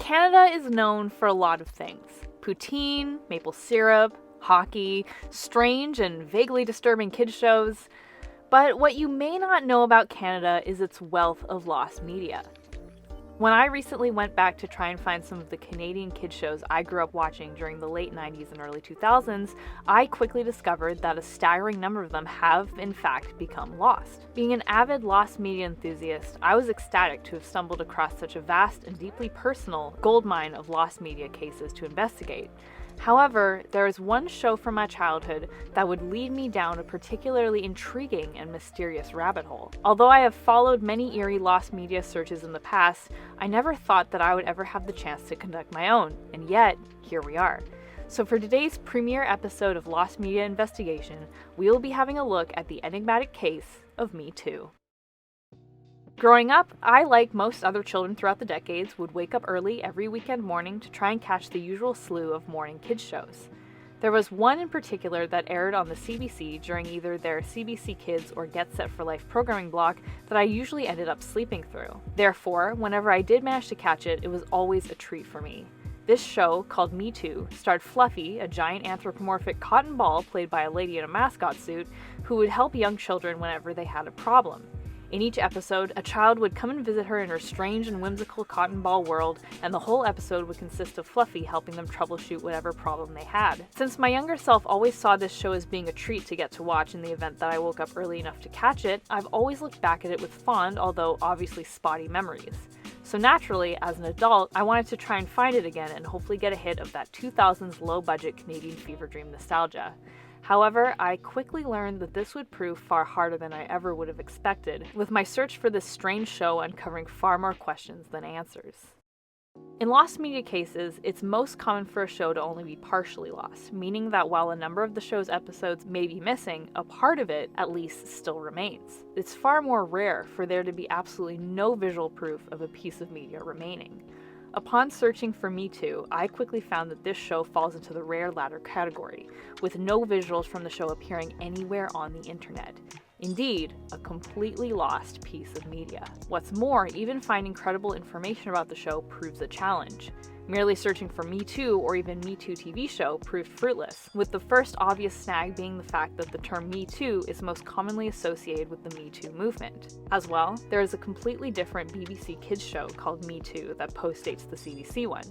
Canada is known for a lot of things. Poutine, maple syrup, hockey, strange and vaguely disturbing kids shows. But what you may not know about Canada is its wealth of lost media. When I recently went back to try and find some of the Canadian kids shows I grew up watching during the late 90s and early 2000s, I quickly discovered that a staggering number of them have, in fact, become lost. Being an avid lost media enthusiast, I was ecstatic to have stumbled across such a vast and deeply personal goldmine of lost media cases to investigate. However, there is one show from my childhood that would lead me down a particularly intriguing and mysterious rabbit hole. Although I have followed many eerie lost media searches in the past, I never thought that I would ever have the chance to conduct my own, and yet, here we are. So for today's premiere episode of Lost Media Investigation, we will be having a look at the enigmatic case of Me Too. Growing up, I, like most other children throughout the decades, would wake up early every weekend morning to try and catch the usual slew of morning kids shows. There was one in particular that aired on the CBC during either their CBC Kids or Get Set for Life programming block that I usually ended up sleeping through. Therefore, whenever I did manage to catch it, it was always a treat for me. This show, called Me Too, starred Fluffy, a giant anthropomorphic cotton ball played by a lady in a mascot suit, who would help young children whenever they had a problem. In each episode, a child would come and visit her in her strange and whimsical cotton ball world, and the whole episode would consist of Fluffy helping them troubleshoot whatever problem they had. Since my younger self always saw this show as being a treat to get to watch in the event that I woke up early enough to catch it, I've always looked back at it with fond, although obviously spotty memories. So naturally, as an adult, I wanted to try and find it again and hopefully get a hit of that 2000s low-budget Canadian fever dream nostalgia. However, I quickly learned that this would prove far harder than I ever would have expected, with my search for this strange show uncovering far more questions than answers. In lost media cases, it's most common for a show to only be partially lost, meaning that while a number of the show's episodes may be missing, a part of it, at least, still remains. It's far more rare for there to be absolutely no visual proof of a piece of media remaining. Upon searching for Me Too, I quickly found that this show falls into the rare latter category, with no visuals from the show appearing anywhere on the internet. Indeed, a completely lost piece of media. What's more, even finding credible information about the show proves a challenge. Merely searching for Me Too or even Me Too TV show proved fruitless, with the first obvious snag being the fact that the term Me Too is most commonly associated with the Me Too movement. As well, there is a completely different BBC Kids show called Me Too that postdates the CBC one.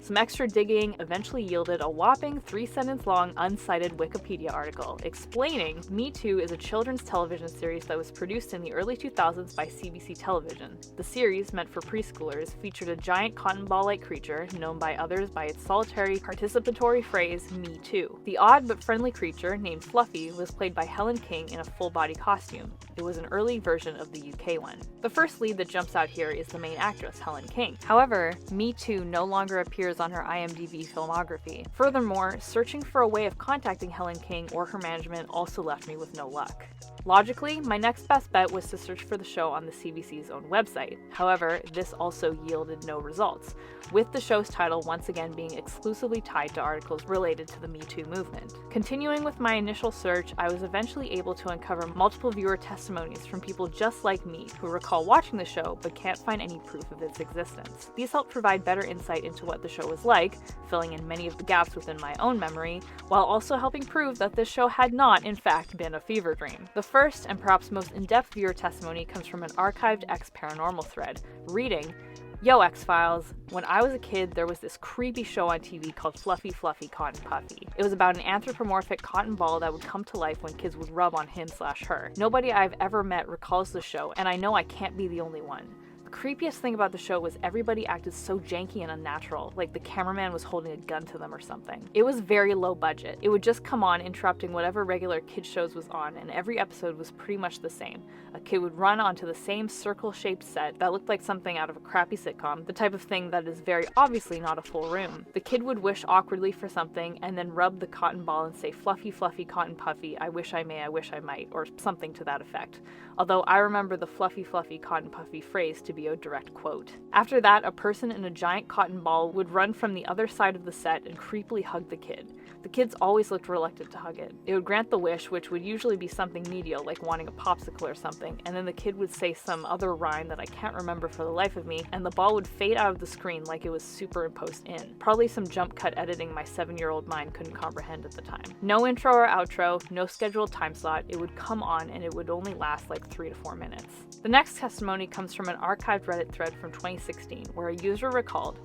Some extra digging eventually yielded a whopping 3-sentence long uncited Wikipedia article explaining Me Too is a children's television series that was produced in the early 2000s by CBC Television. The series, meant for preschoolers, featured a giant cotton ball-like creature known by others by its solitary participatory phrase, Me Too. The odd but friendly creature, named Fluffy, was played by Helen King in a full-body costume. It was an early version of the UK one. The first lead that jumps out here is the main actress, Helen King. However, Me Too no longer appears on her IMDb filmography. Furthermore, searching for a way of contacting Helen King or her management also left me with no luck. Logically, my next best bet was to search for the show on the CBC's own website. However, this also yielded no results, with the show's title once again being exclusively tied to articles related to the Me Too movement. Continuing with my initial search, I was eventually able to uncover multiple viewer testimonies from people just like me who recall watching the show but can't find any proof of its existence. These help provide better insight into what the show was like, filling in many of the gaps within my own memory, while also helping prove that this show had not, in fact, been a fever dream. The first and perhaps most in-depth viewer testimony comes from an archived X-Paranormal thread, reading, "Yo X-Files, when I was a kid there was this creepy show on TV called Fluffy Fluffy Cotton Puffy. It was about an anthropomorphic cotton ball that would come to life when kids would rub on him/her. Nobody I've ever met recalls the show, and I know I can't be the only one. The creepiest thing about the show was everybody acted so janky and unnatural, like the cameraman was holding a gun to them or something. It was very low budget. It would just come on interrupting whatever regular kid shows was on, and every episode was pretty much the same. A kid would run onto the same circle-shaped set that looked like something out of a crappy sitcom, the type of thing that is very obviously not a full room. The kid would wish awkwardly for something and then rub the cotton ball and say, 'Fluffy, fluffy, cotton puffy, I wish I may, I wish I might,' or something to that effect. Although I remember the 'fluffy, fluffy, cotton puffy' phrase to be video direct quote. After that, a person in a giant cotton ball would run from the other side of the set and creepily hug the kid. The kids always looked reluctant to hug it. It would grant the wish, which would usually be something medial, like wanting a popsicle or something, and then the kid would say some other rhyme that I can't remember for the life of me, and the ball would fade out of the screen like it was superimposed in. Probably some jump cut editing my 7-year-old mind couldn't comprehend at the time. No intro or outro, no scheduled time slot. It would come on and it would only last like 3 to 4 minutes. The next testimony comes from an archived Reddit thread from 2016 where a user recalled,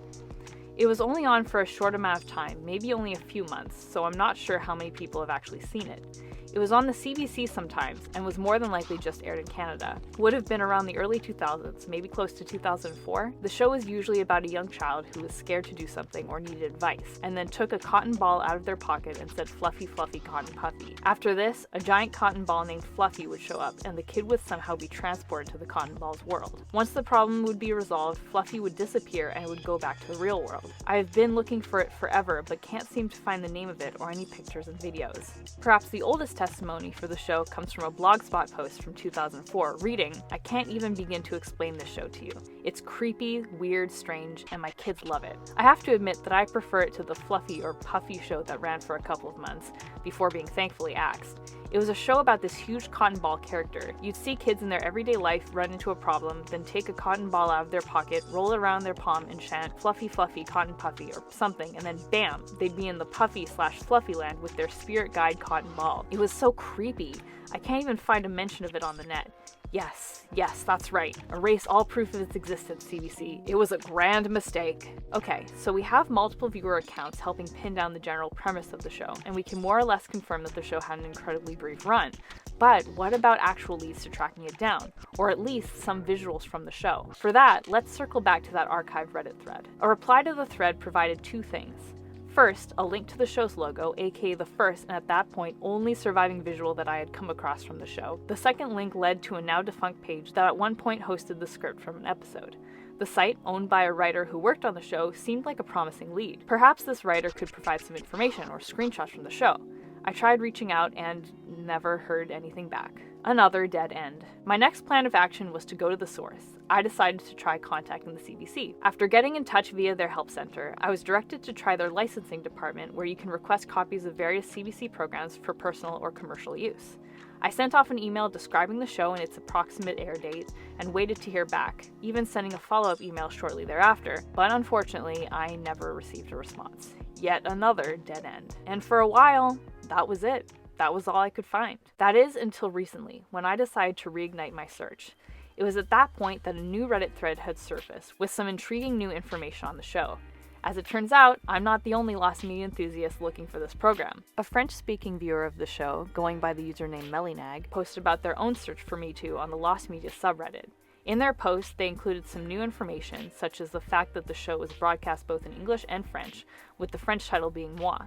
"It was only on for a short amount of time, maybe only a few months, so I'm not sure how many people have actually seen it. It was on the CBC sometimes, and was more than likely just aired in Canada. Would have been around the early 2000s, maybe close to 2004. The show was usually about a young child who was scared to do something or needed advice, and then took a cotton ball out of their pocket and said, 'Fluffy, fluffy, cotton puffy.' After this, a giant cotton ball named Fluffy would show up, and the kid would somehow be transported to the cotton ball's world. Once the problem would be resolved, Fluffy would disappear and it would go back to the real world. I have been looking for it forever, but can't seem to find the name of it or any pictures and videos." Perhaps the oldest testimony for the show comes from a Blogspot post from 2004, reading, "I can't even begin to explain this show to you. It's creepy, weird, strange, and my kids love it. I have to admit that I prefer it to the Fluffy or Puffy show that ran for a couple of months, before being thankfully axed. It was a show about this huge cotton ball character. You'd see kids in their everyday life run into a problem, then take a cotton ball out of their pocket, roll it around their palm, and chant, 'Fluffy, fluffy, cotton puffy,' or something, and then bam, they'd be in the Puffy/Fluffy land with their spirit guide cotton ball. It was so creepy. I can't even find a mention of it on the net. Yes, that's right. Erase all proof of its existence, CBC. It was a grand mistake." Okay, so we have multiple viewer accounts helping pin down the general premise of the show, and we can more or less confirm that the show had an incredibly brief run. But what about actual leads to tracking it down? Or at least some visuals from the show? For that, let's circle back to that archived Reddit thread. A reply to the thread provided two things. First, a link to the show's logo, aka the first and at that point only surviving visual that I had come across from the show. The second link led to a now defunct page that at one point hosted the script from an episode. The site, owned by a writer who worked on the show, seemed like a promising lead. Perhaps this writer could provide some information or screenshots from the show. I tried reaching out and never heard anything back. Another dead end. My next plan of action was to go to the source. I decided to try contacting the CBC. After getting in touch via their help center, I was directed to try their licensing department where you can request copies of various CBC programs for personal or commercial use. I sent off an email describing the show and its approximate air date and waited to hear back, even sending a follow-up email shortly thereafter, but unfortunately, I never received a response. Yet another dead end. And for a while, that was it. That was all I could find. That is until recently, when I decided to reignite my search. It was at that point that a new Reddit thread had surfaced with some intriguing new information on the show. As it turns out, I'm not the only Lost Media enthusiast looking for this program. A French-speaking viewer of the show, going by the username Melinag, posted about their own search for Me Too on the Lost Media subreddit. In their post, they included some new information, such as the fact that the show was broadcast both in English and French, with the French title being Moi.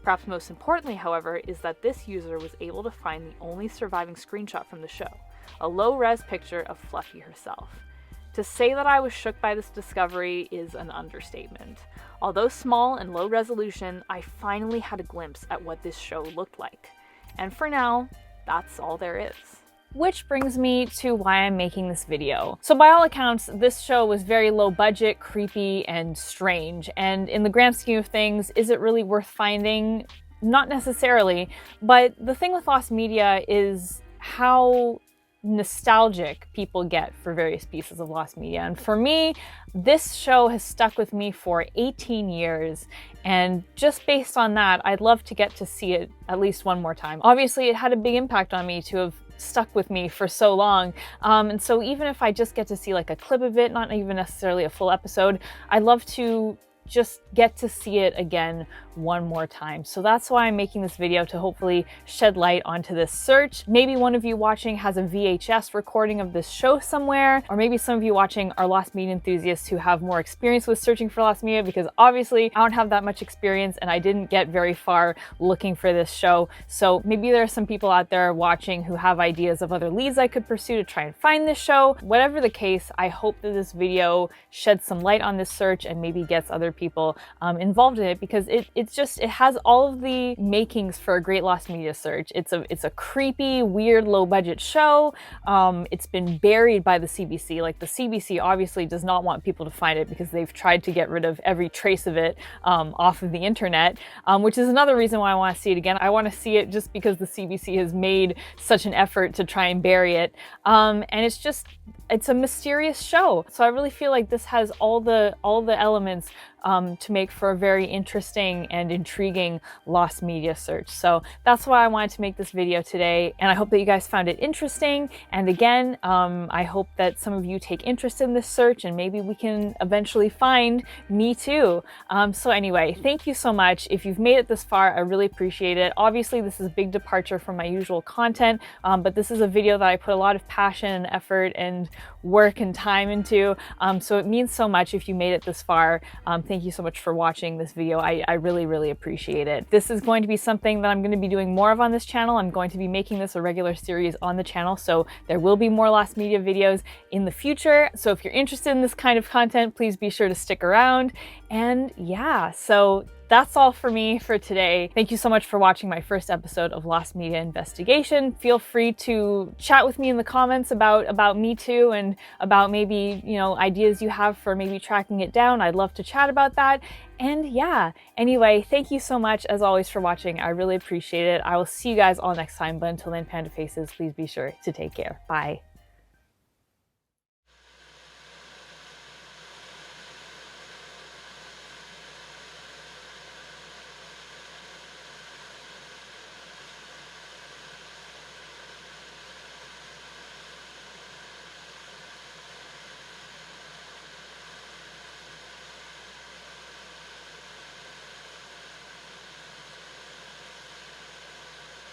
Perhaps most importantly, however, is that this user was able to find the only surviving screenshot from the show, a low-res picture of Fluffy herself. To say that I was shook by this discovery is an understatement. Although small and low resolution, I finally had a glimpse at what this show looked like. And for now, that's all there is. Which brings me to why I'm making this video. So by all accounts, this show was very low budget, creepy, and strange. And in the grand scheme of things, is it really worth finding? Not necessarily. But the thing with Lost Media is how nostalgic people get for various pieces of Lost Media. And for me, this show has stuck with me for 18 years. And just based on that, I'd love to get to see it at least one more time. Obviously, it had a big impact on me to have stuck with me for so long. And so even if I just get to see like a clip of it, not even necessarily a full episode, I'd love to just get to see it again one more time. So that's why I'm making this video, to hopefully shed light onto this search. Maybe one of you watching has a VHS recording of this show somewhere, or maybe some of you watching are Lost Media enthusiasts who have more experience with searching for Lost Media, because obviously I don't have that much experience and I didn't get very far looking for this show. So maybe there are some people out there watching who have ideas of other leads I could pursue to try and find this show. Whatever the case, I hope that this video sheds some light on this search and maybe gets other people involved in it, because it has all of the makings for a great lost media search. It's a creepy, weird, low budget show. It's been buried by the CBC. Like, the CBC obviously does not want people to find it because they've tried to get rid of every trace of it off of the internet, which is another reason why I want to see it again. I want to see it just because the CBC has made such an effort to try and bury it. And it's a mysterious show. So I really feel like this has all the elements to make for a very interesting and intriguing lost media search. So that's why I wanted to make this video today, and I hope that you guys found it interesting. And again, I hope that some of you take interest in this search, and maybe we can eventually find Me Too. So anyway, thank you so much. If you've made it this far, I really appreciate it. Obviously, this is a big departure from my usual content, but this is a video that I put a lot of passion and effort and work and time into, so it means so much if you made it this far. Thank you so much for watching this video. I really, really appreciate it. This is going to be something that I'm going to be doing more of on this channel. I'm going to be making this a regular series on the channel, so there will be more lost media videos in the future. So if you're interested in this kind of content, please be sure to stick around. And yeah, so that's all for me for today. Thank you so much for watching my first episode of Lost Media Investigation. Feel free to chat with me in the comments about Me Too, and about maybe, you know, ideas you have for maybe tracking it down. I'd love to chat about that. And yeah, anyway, thank you so much as always for watching. I really appreciate it. I will see you guys all next time, but until then, Panda Faces, please be sure to take care. Bye.